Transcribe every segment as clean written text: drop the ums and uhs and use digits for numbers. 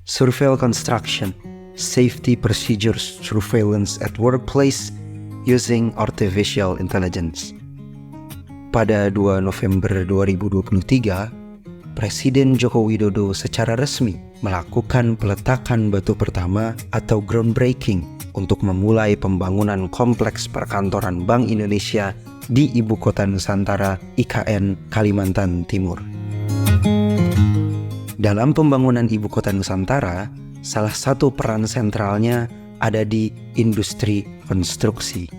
Surveil Construction, Safety Procedures Surveillance at Workplace Using Artificial Intelligence. Pada 2 November 2023, Presiden Joko Widodo secara resmi melakukan peletakan batu pertama atau groundbreaking untuk memulai pembangunan kompleks perkantoran Bank Indonesia di Ibu Kota Nusantara IKN Kalimantan Timur. Dalam pembangunan Ibu Kota Nusantara, salah satu peran sentralnya ada di industri konstruksi.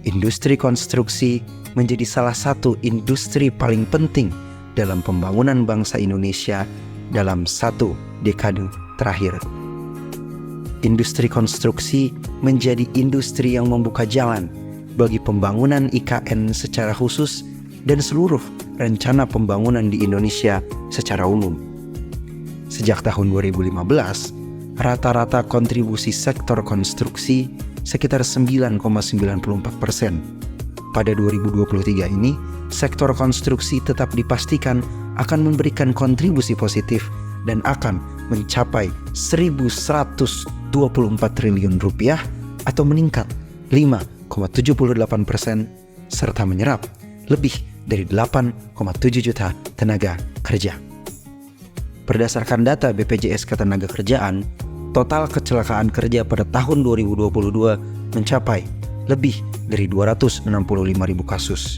Industri konstruksi menjadi salah satu industri paling penting dalam pembangunan bangsa Indonesia dalam 1 dekade terakhir. Industri konstruksi menjadi industri yang membuka jalan bagi pembangunan IKN secara khusus dan seluruh rencana pembangunan di Indonesia secara umum. Sejak tahun 2015, rata-rata kontribusi sektor konstruksi sekitar 9,94%. Pada 2023 ini, sektor konstruksi tetap dipastikan akan memberikan kontribusi positif dan akan mencapai 1.124 triliun rupiah atau meningkat 5,78% serta menyerap lebih dari 8,7 juta tenaga kerja. Berdasarkan data BPJS Ketenagakerjaan, total kecelakaan kerja pada tahun 2022 mencapai lebih dari 265.000 kasus.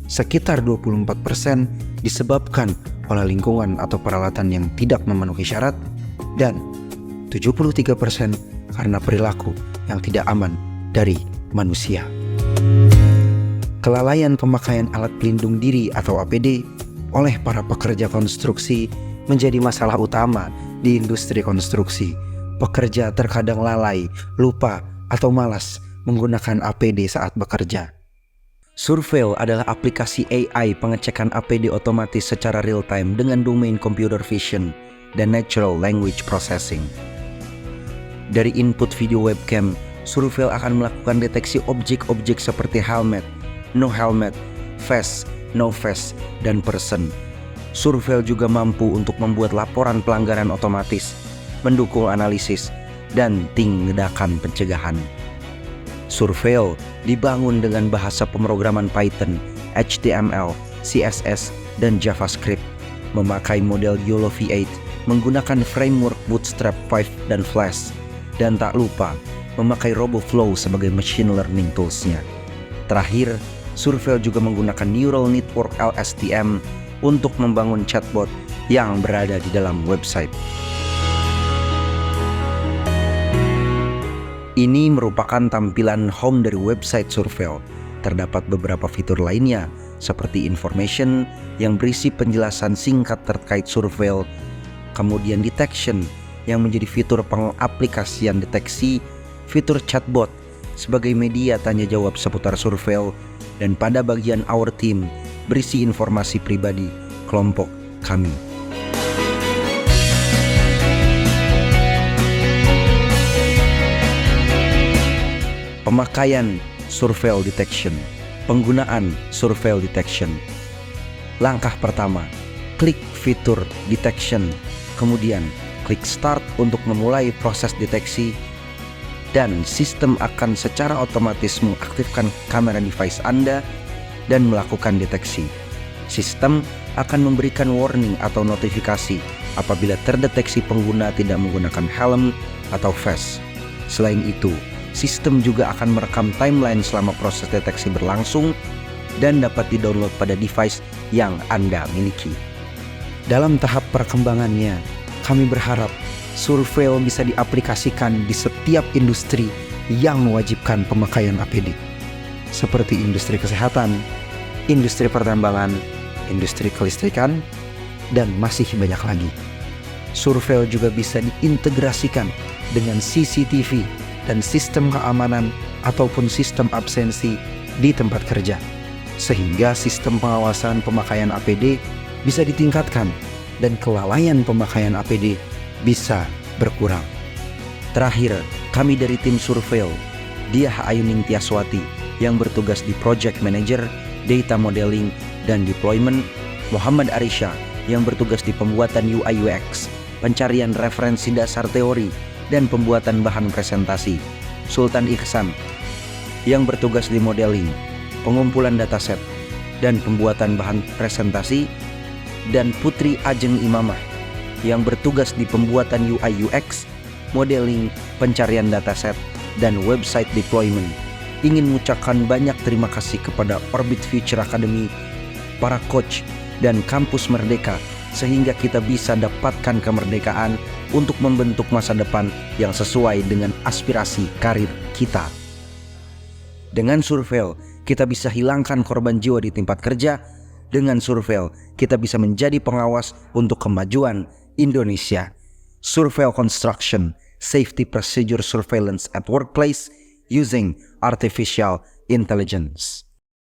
Sekitar 24% disebabkan oleh lingkungan atau peralatan yang tidak memenuhi syarat dan 73% karena perilaku yang tidak aman dari manusia. Kelalaian pemakaian alat pelindung diri atau APD oleh para pekerja konstruksi menjadi masalah utama di industri konstruksi. Pekerja terkadang lalai, lupa, atau malas menggunakan APD saat bekerja. Surveil adalah aplikasi AI pengecekan APD otomatis secara real-time dengan domain computer vision dan natural language processing. Dari input video webcam, Surveil akan melakukan deteksi objek-objek seperti helmet, no helmet, face, no face, dan person. Surveil juga mampu untuk membuat laporan pelanggaran otomatis, mendukung analisis, dan tindakan pencegahan. Surveil dibangun dengan bahasa pemrograman Python, HTML, CSS, dan JavaScript, memakai model YOLO V8, menggunakan framework Bootstrap 5 dan Flash, dan tak lupa memakai RoboFlow sebagai machine learning tools-nya. Terakhir, Surveil juga menggunakan Neural Network LSTM untuk membangun chatbot yang berada di dalam website. Ini merupakan tampilan home dari website Surveil. Terdapat beberapa fitur lainnya seperti information yang berisi penjelasan singkat terkait Surveil, kemudian detection yang menjadi fitur pengaplikasian deteksi, fitur chatbot sebagai media tanya jawab seputar Surveil, dan pada bagian Our Team berisi informasi pribadi kelompok kami. Pemakaian Surveil Detection. Penggunaan Surveil Detection. Langkah pertama, klik fitur Detection, kemudian klik Start untuk memulai proses deteksi, dan sistem akan secara otomatis mengaktifkan kamera device Anda dan melakukan deteksi. Sistem akan memberikan warning atau notifikasi apabila terdeteksi pengguna tidak menggunakan helm atau face. Selain itu, sistem juga akan merekam timeline selama proses deteksi berlangsung dan dapat di-download pada device yang Anda miliki. Dalam tahap perkembangannya, kami berharap Surveil bisa diaplikasikan di setiap industri yang mewajibkan pemakaian APD, seperti industri kesehatan, industri pertambangan, industri kelistrikan, dan masih banyak lagi. Surveil juga bisa diintegrasikan dengan CCTV dan sistem keamanan ataupun sistem absensi di tempat kerja, sehingga sistem pengawasan pemakaian APD bisa ditingkatkan dan kelalaian pemakaian APD bisa berkurang. Terakhir, kami dari tim Surveil, Diah Ayuning Tiaswati yang bertugas di Project Manager, Data Modeling, dan Deployment, Muhammad Arisha yang bertugas di pembuatan UI UX, pencarian referensi dasar teori, dan pembuatan bahan presentasi. Sultan Ihsan yang bertugas di modeling, pengumpulan dataset, dan pembuatan bahan presentasi, dan Putri Ajeng Imamah yang bertugas di pembuatan UI UX, modeling, pencarian dataset, dan website deployment. Ingin mengucapkan banyak terima kasih kepada Orbit Future Academy, para coach, dan kampus Merdeka, sehingga kita bisa dapatkan kemerdekaan untuk membentuk masa depan yang sesuai dengan aspirasi karir kita. Dengan Surveo, kita bisa hilangkan korban jiwa di tempat kerja. Dengan Surveo, kita bisa menjadi pengawas untuk kemajuan Indonesia. Surveo Construction, Safety Procedure Surveillance at Workplace using Artificial Intelligence.